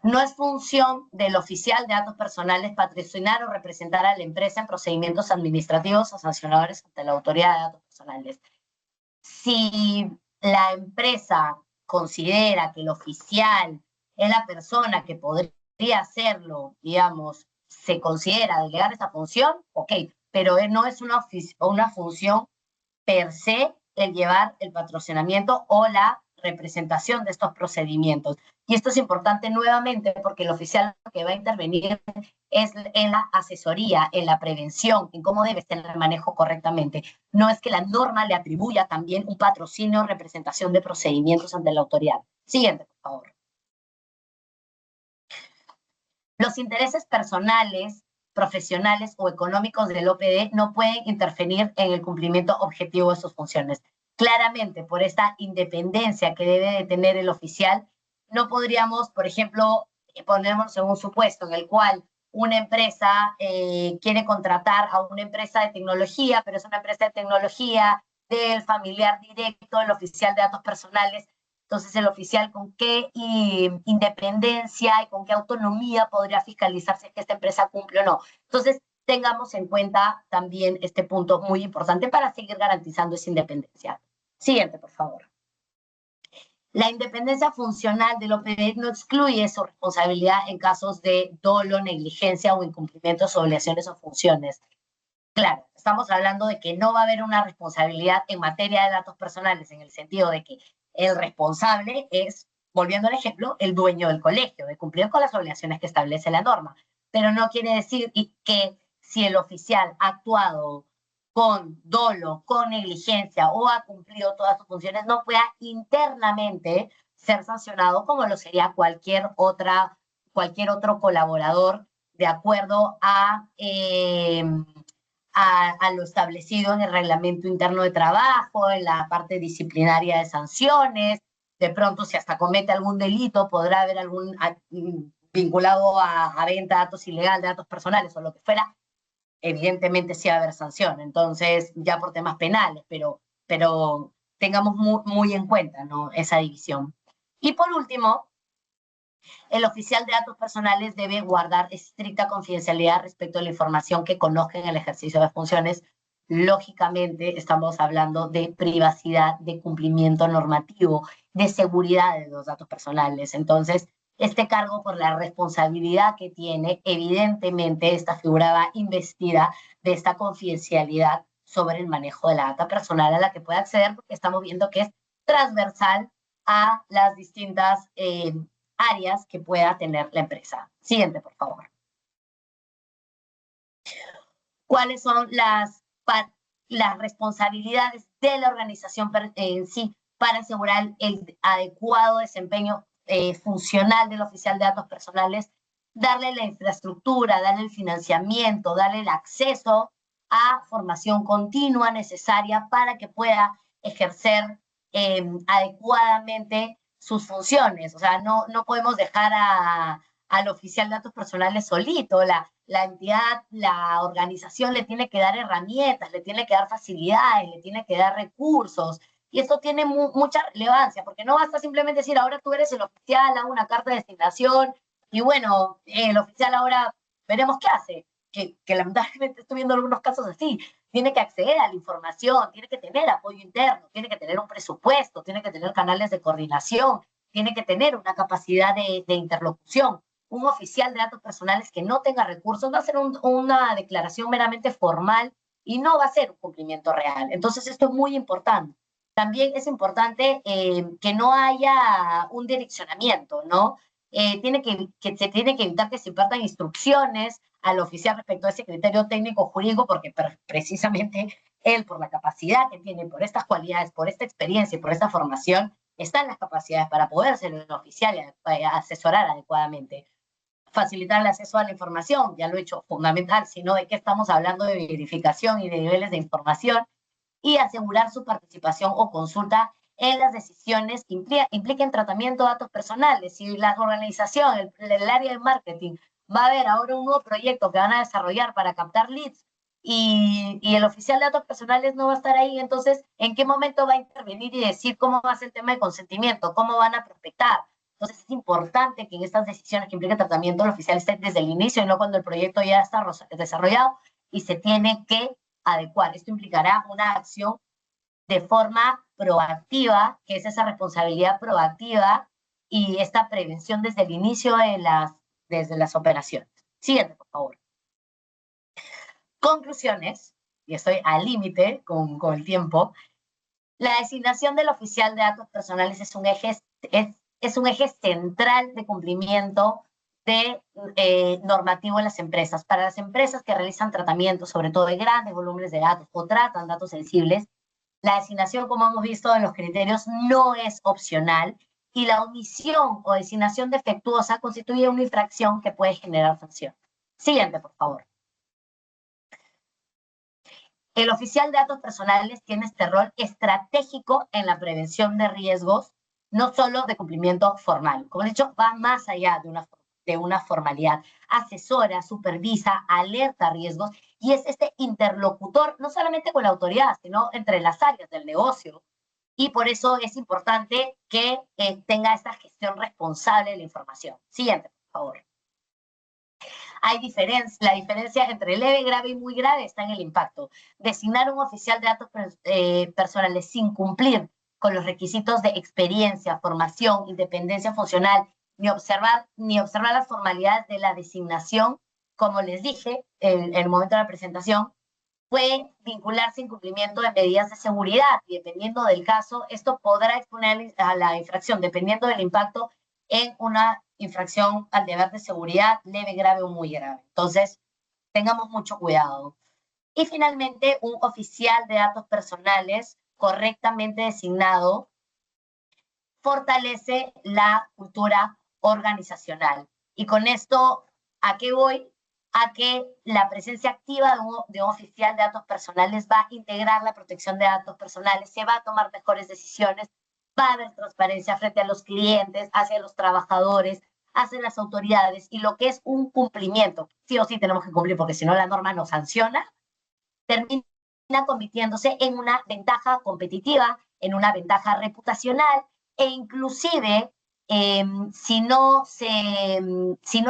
No es función del oficial de datos personales patrocinar o representar a la empresa en procedimientos administrativos o sancionadores ante la autoridad de datos personales. Si la empresa considera que el oficial es la persona que podría hacerlo, digamos, se considera delegar esa función, ok, pero no es una función per se el llevar el patrocinamiento o la representación de estos procedimientos. Y esto es importante nuevamente porque el oficial que va a intervenir es en la asesoría, en la prevención, en cómo debe ser el manejo correctamente. No es que la norma le atribuya también un patrocinio o representación de procedimientos ante la autoridad. Siguiente, por favor. Los intereses personales, profesionales o económicos del OPD no pueden intervenir en el cumplimiento objetivo de sus funciones. Claramente, por esta independencia que debe de tener el oficial, no podríamos, por ejemplo, ponernos en un supuesto en el cual una empresa quiere contratar a una empresa de tecnología, pero es una empresa de tecnología del familiar directo, del oficial de datos personales. Entonces, el oficial con qué independencia y con qué autonomía podría fiscalizar si es que esta empresa cumple o no. Entonces, tengamos en cuenta también este punto muy importante para seguir garantizando esa independencia. Siguiente, por favor. La independencia funcional del OPD no excluye su responsabilidad en casos de dolo, negligencia o incumplimiento de sus obligaciones o funciones. Claro, estamos hablando de que no va a haber una responsabilidad en materia de datos personales, en el sentido de que el responsable es, volviendo al ejemplo, el dueño del colegio, de cumplir con las obligaciones que establece la norma. Pero no quiere decir que si el oficial ha actuado con dolo, con negligencia o ha cumplido todas sus funciones, no pueda internamente ser sancionado como lo sería cualquier otro colaborador de acuerdo a lo establecido en el reglamento interno de trabajo, en la parte disciplinaria de sanciones. De pronto, si hasta comete algún delito, podrá haber algún vinculado a venta de datos ilegal, de datos personales o lo que fuera. Evidentemente sí va a haber sanción, entonces ya por temas penales, pero tengamos muy en cuenta, ¿no?, esa división. Y por último, el oficial de datos personales debe guardar estricta confidencialidad respecto a la información que conozca en el ejercicio de funciones. Lógicamente, estamos hablando de privacidad, de cumplimiento normativo, de seguridad de los datos personales. Entonces, este cargo, por la responsabilidad que tiene, evidentemente esta figura va investida de esta confidencialidad sobre el manejo de la data personal a la que puede acceder, porque estamos viendo que es transversal a las distintas áreas que pueda tener la empresa. Siguiente, por favor. ¿Cuáles son las responsabilidades de la organización en sí para asegurar el adecuado desempeño funcional del oficial de datos personales? Darle la infraestructura, darle el financiamiento, darle el acceso a formación continua necesaria para que pueda ejercer adecuadamente sus funciones. O sea, no podemos dejar al oficial de datos personales solito. La entidad, la organización le tiene que dar herramientas, le tiene que dar facilidades, le tiene que dar recursos. Y esto tiene mucha relevancia, porque no basta simplemente decir, ahora tú eres el oficial, hago una carta de designación, y bueno, el oficial ahora veremos qué hace. Que lamentablemente estoy viendo algunos casos así. Tiene que acceder a la información, tiene que tener apoyo interno, tiene que tener un presupuesto, tiene que tener canales de coordinación, tiene que tener una capacidad de interlocución. Un oficial de datos personales que no tenga recursos va a ser una declaración meramente formal y no va a ser un cumplimiento real. Entonces, esto es muy importante. También es importante que no haya un direccionamiento, ¿no? Se tiene que evitar que se impartan instrucciones al oficial respecto a ese criterio técnico jurídico, porque precisamente él, por la capacidad que tiene, por estas cualidades, por esta experiencia y por esta formación, está en las capacidades para poder ser un oficial y asesorar adecuadamente. Facilitar el acceso a la información, ya lo he hecho fundamental, sino de qué estamos hablando de verificación y de niveles de información. y asegurar su participación o consulta en las decisiones que impliquen tratamiento de datos personales. Si la organización, el área de marketing, va a haber ahora un nuevo proyecto que van a desarrollar para captar leads y el oficial de datos personales no va a estar ahí, entonces, ¿en qué momento va a intervenir y decir cómo va a ser el tema de consentimiento? ¿Cómo van a prospectar? Entonces, es importante que en estas decisiones que impliquen tratamiento el oficial esté desde el inicio y no cuando el proyecto ya está desarrollado y se tiene que adecuar. Esto implicará una acción de forma proactiva, que es esa responsabilidad proactiva y esta prevención desde el inicio desde las operaciones. Siguiente, por favor. Conclusiones, y estoy al límite con el tiempo. La designación del oficial de datos personales es un eje central de cumplimiento de normativo en las empresas. Para las empresas que realizan tratamientos, sobre todo de grandes volúmenes de datos o tratan datos sensibles, la designación, como hemos visto en los criterios, no es opcional y la omisión o designación defectuosa constituye una infracción que puede generar sanción. Siguiente, por favor. El oficial de datos personales tiene este rol estratégico en la prevención de riesgos, no solo de cumplimiento formal. Como he dicho, va más allá de una formalidad. Asesora, supervisa, alerta riesgos y es este interlocutor no solamente con la autoridad, sino entre las áreas del negocio. Y por eso es importante que tenga esta gestión responsable de la información. Siguiente, por favor. La diferencia entre leve, grave y muy grave está en el impacto. Designar un oficial de datos personales sin cumplir con los requisitos de experiencia, formación, independencia funcional, ni observar las formalidades de la designación, como les dije en el momento de la presentación, puede vincularse incumplimiento de medidas de seguridad y dependiendo del caso, esto podrá exponer a la infracción, dependiendo del impacto, en una infracción al deber de seguridad leve, grave o muy grave. Entonces, tengamos mucho cuidado. Y finalmente, un oficial de datos personales correctamente designado fortalece la cultura organizacional. Y con esto, ¿a qué voy? A que la presencia activa de un oficial de datos personales va a integrar la protección de datos personales, se va a tomar mejores decisiones, va a haber transparencia frente a los clientes, hacia los trabajadores, hacia las autoridades, y lo que es un cumplimiento, sí o sí tenemos que cumplir porque si no la norma nos sanciona, termina convirtiéndose en una ventaja competitiva, en una ventaja reputacional, e inclusive si no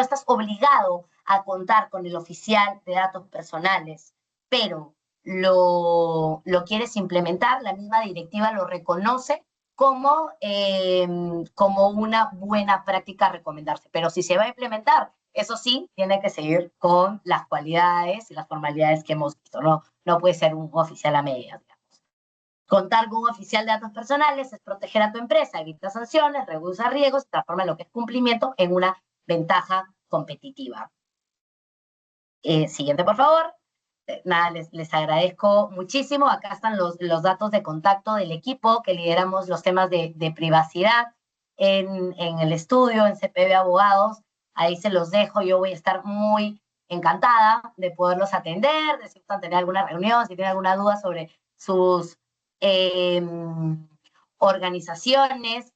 estás obligado a contar con el oficial de datos personales, pero lo quieres implementar, la misma directiva lo reconoce como una buena práctica a recomendarse. Pero si se va a implementar, eso sí, tiene que seguir con las cualidades y las formalidades que hemos visto, no puede ser un oficial a medias. Contar con un oficial de datos personales es proteger a tu empresa, evita sanciones, reduce riesgos, transforma lo que es cumplimiento en una ventaja competitiva. Siguiente, por favor. Nada, les agradezco muchísimo. Acá están los datos de contacto del equipo que lideramos los temas de privacidad en el estudio, en CPB Abogados. Ahí se los dejo. Yo voy a estar muy encantada de poderlos atender, de si gustan tener alguna reunión, si tienen alguna duda sobre sus organizaciones.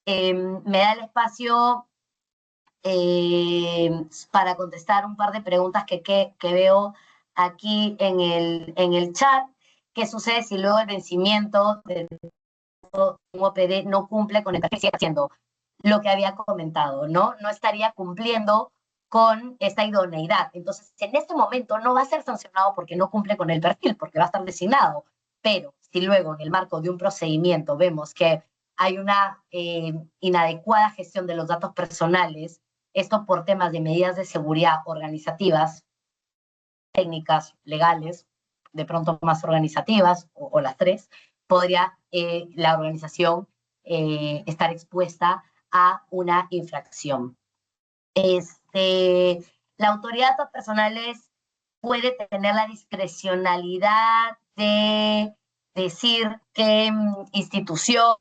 Me da el espacio para contestar un par de preguntas que veo aquí en el chat. ¿Qué sucede si luego el vencimiento de un OPD no cumple con el que sigue haciendo? Lo que había comentado, ¿no? No estaría cumpliendo con esta idoneidad. Entonces, en este momento no va a ser sancionado porque no cumple con el perfil, porque va a estar designado. Pero si luego en el marco de un procedimiento vemos que hay una inadecuada gestión de los datos personales, esto por temas de medidas de seguridad organizativas, técnicas, legales, de pronto más organizativas, o las tres, podría la organización estar expuesta a una infracción. La autoridad de datos personales puede tener la discrecionalidad de decir qué institución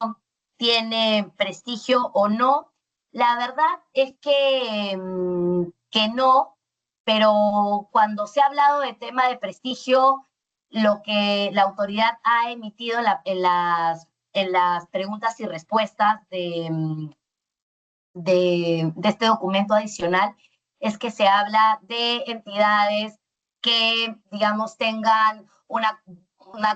tiene prestigio o no. La verdad es que no, pero cuando se ha hablado de tema de prestigio, lo que la autoridad ha emitido en las preguntas y respuestas de este documento adicional es que se habla de entidades que, digamos, tengan una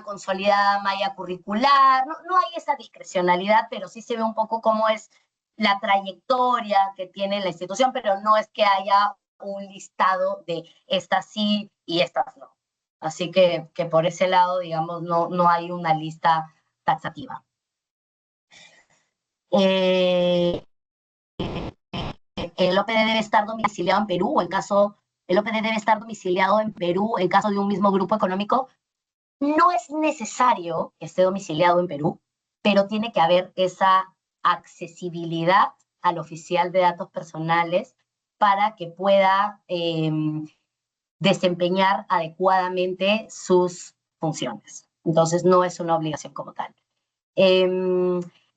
consolidada malla curricular. No hay esa discrecionalidad, pero sí se ve un poco cómo es la trayectoria que tiene la institución, pero no es que haya un listado de estas sí y estas no. Así que por ese lado, digamos, no hay una lista taxativa. El OPD debe estar domiciliado en Perú, o el OPD debe estar domiciliado en Perú en caso de un mismo grupo económico. No es necesario que esté domiciliado en Perú, pero tiene que haber esa accesibilidad al oficial de datos personales para que pueda desempeñar adecuadamente sus funciones. Entonces, no es una obligación como tal.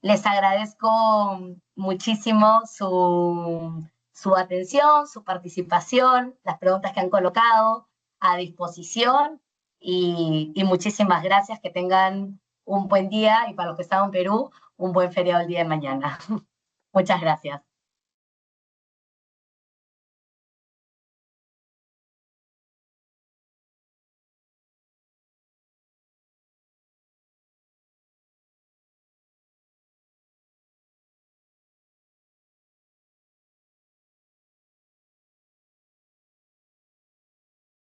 Les agradezco muchísimo su atención, su participación, las preguntas que han colocado a disposición y muchísimas gracias. Que tengan un buen día y para los que están en Perú, un buen feriado el día de mañana. Muchas gracias.